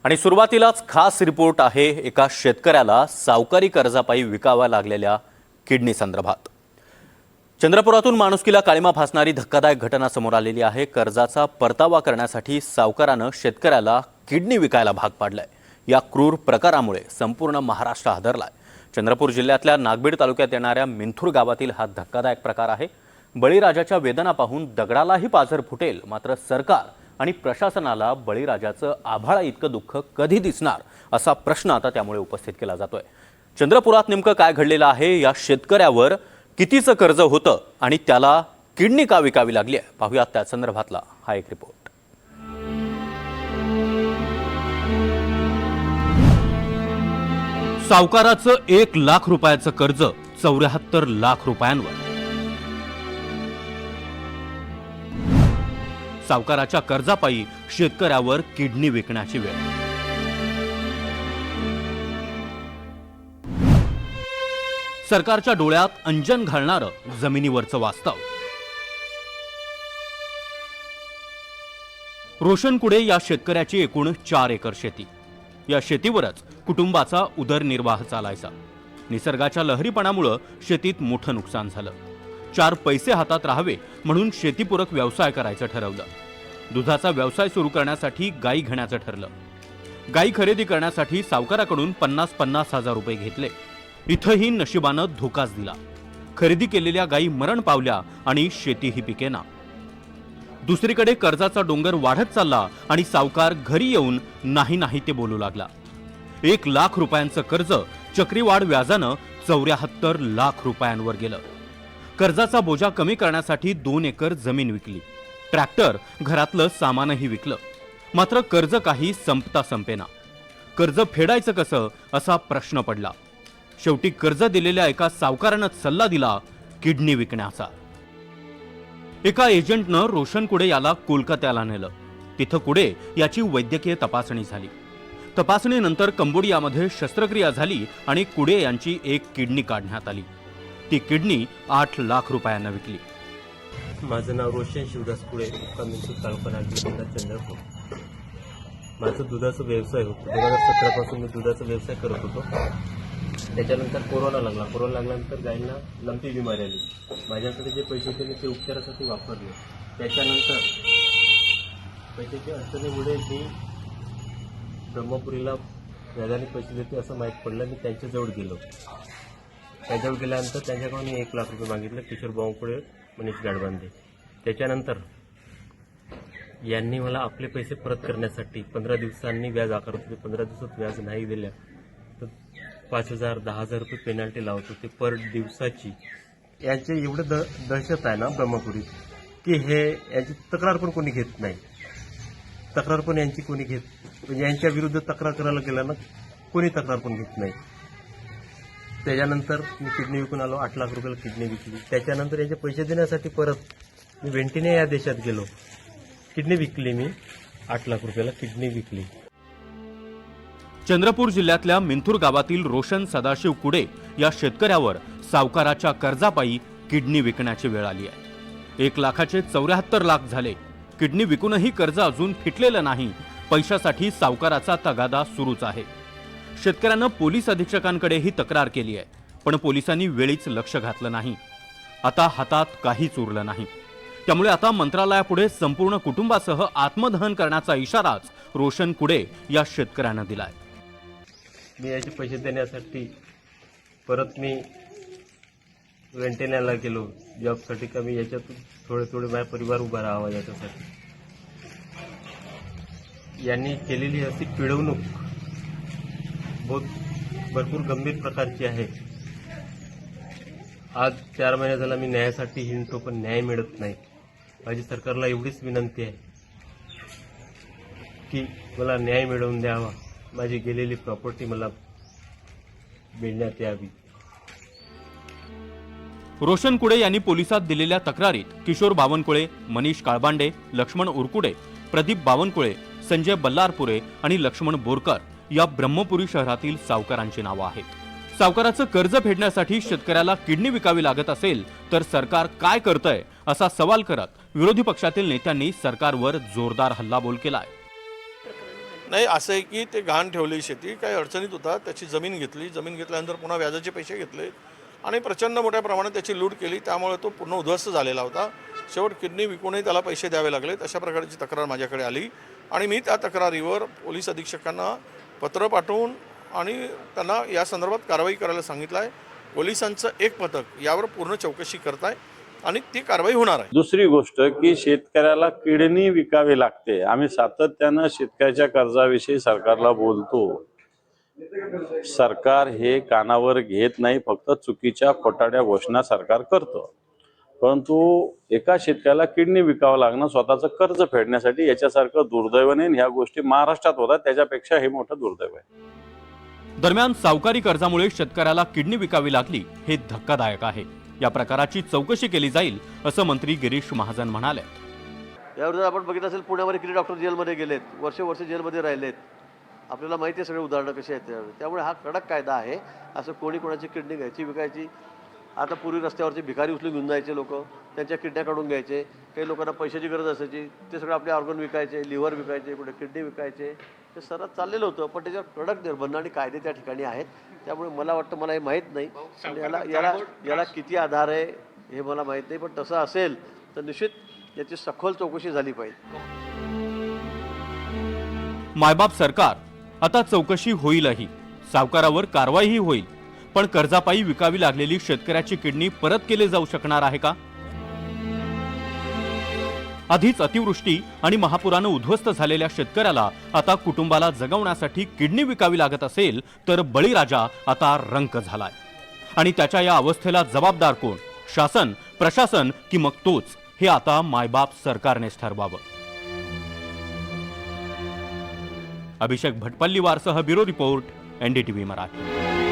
आणि सुरुवातीलाच खास रिपोर्ट आहे एका शेतकऱ्याला सावकारी कर्जापायी विकाव्या लागलेल्या किडनी संदर्भात। चंद्रपुरातून माणुसकीला काळीमा फासणारी धक्कादायक घटना समोर आलेली आहे। कर्जाचा परतावा करण्यासाठी सावकाराने शेतकऱ्याला किडनी विकायला भाग पाडलाय। या क्रूर प्रकारामुळे संपूर्ण महाराष्ट्र हादरलाय। चंद्रपूर जिल्ह्यातल्या नागबीड तालुक्यात येणाऱ्या मिंथूर गावातील हा धक्कादायक प्रकार आहे। बळीराजाच्या वेदना पाहून दगडालाही पाझर फुटेल, मात्र सरकार आणि प्रशासनाला बळीराजाचं आभाळा इतकं दुःख कधी दिसणार असा प्रश्न आता त्यामुळे उपस्थित केला जातोय। चंद्रपुरात नेमकं काय घडलेलं आहे, या शेतकऱ्यावर कितीचं कर्ज होतं आणि त्याला किडनी का विकावी लागली आहे, पाहूयात त्या संदर्भातला हा एक रिपोर्ट। सावकाराचं 1 लाख रुपयाचं कर्ज 74 लाख रुपयांवर। सावकाराच्या कर्जापायी शेतकऱ्यावर किडनी विकण्याची वेळ। सरकारच्या डोळ्यात अंजन घालणारं जमिनीवरचं वास्तव। रोशन कुडे या शेतकऱ्याची एकूण 4 एकर शेती। या शेतीवरच कुटुंबाचा उदरनिर्वाह चालायचा। निसर्गाच्या लहरीपणामुळे शेतीत मोठं नुकसान झालं। 4 पैसे हातात राहावे म्हणून शेतीपूरक व्यवसाय करायचं ठरवलं। दुधाचा व्यवसाय सुरू करण्यासाठी गाई घेण्याचं ठरलं। गाई खरेदी करण्यासाठी सावकाराकडून 50-50 हजार रुपये घेतले। इथंही नशिबानं धोकाच दिला। खरेदी केलेल्या गाई मरण पावल्या आणि शेतीही पिकेना। दुसरीकडे कर्जाचा डोंगर वाढत चालला आणि सावकार घरी येऊन नाही नाही ते बोलू लागला। 1 लाख रुपयांचं कर्ज चक्रीवाढ व्याजानं 74 लाख रुपयांवर गेलं। कर्जाचा बोजा कमी करण्यासाठी 2 एकर जमीन विकली। ट्रॅक्टर, घरातलं सामानही विकलं। मात्र कर्ज काही संपता संपेना। कर्ज फेडायचं कसं असा प्रश्न पडला। शेवटी कर्ज दिलेल्या एका सावकारानं सल्ला दिला किडनी विकण्याचा। एका एजंटनं रोशन कुडे याला कोलकात्याला नेलं। तिथं कुडे याची वैद्यकीय तपासणी झाली। तपासणीनंतर कंबोडियामध्ये शस्त्रक्रिया झाली आणि कुडे यांची 1 किडनी काढण्यात आली। ती किडनी 8 लाख रुपयांना विकली। माझं नाव रोशन शिवदास कुडे, मिंथूर तालुका नागबीड जिल्हा चंद्रपूर। माझं दुधाचा व्यवसाय होता। 2017 पासून मी दुधाचा व्यवसाय करत होतो। त्याच्यानंतर कोरोना लागल्यानंतर गायींना लंपी बिमारी आली। माझ्याकडे जे पैसे होते मी ते उपचारासाठी वापरले। त्याच्यानंतर पैशाच्या अडचणीमुळे मी ब्रह्मपुरीला व्याजाने पैसे देते असं माहीत पडलं। मी त्यांच्याजवळ गेलो। त्याजवळ गेल्यानंतर त्यांच्याकडून 1 लाख रुपये मागितले। किशोर बावनकुळे, मनीष गाडबांधे। त्याच्यानंतर यांनी मला आपले पैसे परत करण्यासाठी 15 दिवसांनी व्याज आकारत होते। 15 दिवसात व्याज नाही दिल्या तर 5,000 10,000 रुपये पेनल्टी लावत होते पर दिवसाची। यांचे एवढे दहशत आहे ना ब्रह्मपुरीत की हे यांची तक्रार पण कोणी घेत नाही। तक्रार पण यांची कोणी घेत, म्हणजे यांच्या विरुद्ध तक्रार करायला गेला ना कोणी तक्रार पण घेत नाही। त्याच्यानंतर मी किडनी विकून आलो। 8 लाख रुपयाला किडनी विकली। त्याच्यानंतर यांचे पैसे देण्यासाठी परत मी वेंटिने या देशात गेलो। किडनी विकली मी, 8 लाख रुपयाला किडनी विकली। चंद्रपूर जिल्ह्यातल्या मिंथूर गावातील रोशन सदाशिव कुडे या शेतकऱ्यावर सावकाराच्या कर्जापायी किडनी विकण्याची वेळ आली आहे। 1 लाखाचे 74 लाख झाले। किडनी विकूनही कर्ज अजून फिटलेलं नाही। पैशासाठी सावकाराचा तगादा सुरूच आहे। शेतकऱ्यानं पोलीस अधीक्षकांकडेही तक्रार केली आहे, पण पोलिसांनी वेळीच लक्ष घातलं नाही। आता हातात काहीच उरलं नाही। त्यामुळे आता मंत्रालयापुढे संपूर्ण कुटुंबासह आत्मदहन करण्याचा इशाराच रोशन कुडे या शेतकऱ्यानं दिलाय। मी याचे पैसे देण्यासाठी परत मी वेंटिन्याला गेलो जॉबसाठी, का मी याच्यातून थोडे माझा परिवार उभा राहावा याच्यासाठी। यांनी केलेली अशी पिळवणूक भरपूर गंभीर प्रकारची आहे। आज 4 महिने झाला मी न्यायासाठी हिंडतो, पण न्याय मिळत नाही। माझी सरकारला एवढीच विनंती आहे की मला न्याय मिळवून द्यावा। माझी गेलेली प्रॉपर्टी मला मिळण्यात यावी। रोशन कुडे यांनी पोलिसात दिलेल्या तक्रारीत किशोर बावनकुळे, मनीष काळबांडे, लक्ष्मण उरकुडे, प्रदीप बावनकुळे, संजय बल्लारपुरे आणि लक्ष्मण बोरकर या ब्रह्मपुरी शहरातील सावकारांची नावं आहेत। सावकाराचं कर्ज फेडण्यासाठी शेतकऱ्याला किडनी विकावी लागत असेल तर सरकार काय करतंय असा सवाल करत विरोधी पक्षातील नेत्यांनी सरकारवर जोरदार हल्लाबोल केलाय। नाही, असं आहे की ते गहाण ठेवली शेती, काही अडचणीत होता, त्याची जमीन घेतली, जमीन घेतल्यानंतर पुन्हा व्याजाचे पैसे घेतले आणि प्रचंड मोठ्या प्रमाणात त्याची लूट केली, त्यामुळे तो पूर्ण उद्ध्वस्त झालेला होता. शेवट किडनी विकूनही त्याला पैसे द्यावे लागलेत, अशा प्रकारची तक्रार माझ्याकडे आली आणि मी त्या तक्रारीवर पोलीस अधीक्षकांना पत्र पाठवून आणि त्यांना या संदर्भात कारवाई करायला सांगितलं आहे. पोलिसांचं एक पथक यावर पूर्ण चौकशी करत आहे आणि ती कारवाई होणार आहे. दुसरी गोष्ट की शेतकऱ्याला किडनी विकावी लागते. आम्ही सातत्यानं शेतकऱ्याच्या कर्जाविषयी सरकारला बोलतो. सरकार हे कानावर घेत नाही, फक्त चुकीच्या खोटाड्या घोषणा सरकार करतं. परंतु एका शेतकऱ्याला किडनी विकावं लागणं स्वतःचं कर्ज फेडण्यासाठी, याच्यासारखं दुर्दैव नाही. ह्या गोष्टी महाराष्ट्रात होतात, त्याच्यापेक्षा हे मोठं दुर्दैव आहे. दरम्यान सावकारी कर्जामुळे शेतकऱ्याला किडनी विकावी लागली हे धक्कादायक आहे. या प्रकाराची चौकशी केली जाईल असं मंत्री गिरीश महाजन म्हणाले. यावर जर आपण बघितलं असेल, पुण्यामध्ये किती डॉक्टर जेलमध्ये गेलेत, वर्ष जेलमध्ये राहिलेत. आपल्याला माहिती आहे सगळे उदाहरणं कशी आहेत त्यामुळे हा कडक कायदा आहे. असं कोणाची किडनी घ्यायची विकायची. आता पूर्वी रस्त्यावरचे भिकारी उचलून घेऊन जायचे लोक, त्यांच्या किडन्या काढून घ्यायचे. काही लोकांना पैशाची गरज असायची, ते सगळं आपले ऑर्गन विकायचे, लिव्हर विकायचे, कुठे किडनी विकायचे. ते सर्रास चाललेलं होतं, पण त्याच्यावर कडक निर्बंध आणि कायदे त्या ठिकाणी आहेत. त्यामुळे मला वाटतं, मला हे माहीत नाही, पण याला किती आधार आहे हे मला माहीत नाही, पण तसं असेल तर निश्चित याची सखोल चौकशी झाली पाहिजे. मायबाप सरकार आता चौकशी होईलही, सावकारावर कारवाईही होईल, पण कर्जापायी विकावी लागलेली शेतकऱ्याची किडनी परत केली जाऊ शकणार आहे का? आधीच अतिवृष्टी आणि महापुरानं उद्ध्वस्त झालेल्या शेतकऱ्याला आता कुटुंबाला जगवण्यासाठी किडनी विकावी लागत असेल तर बळीराजा आता रंक झालाय. आणि त्याच्या या अवस्थेला जबाबदार कोण? शासन, प्रशासन की मग तोच? हे आता मायबाप सरकारनेच ठरवावं. अभिषेक भटपल्लीवारसह ब्युरो रिपोर्ट, NDTV मराठी.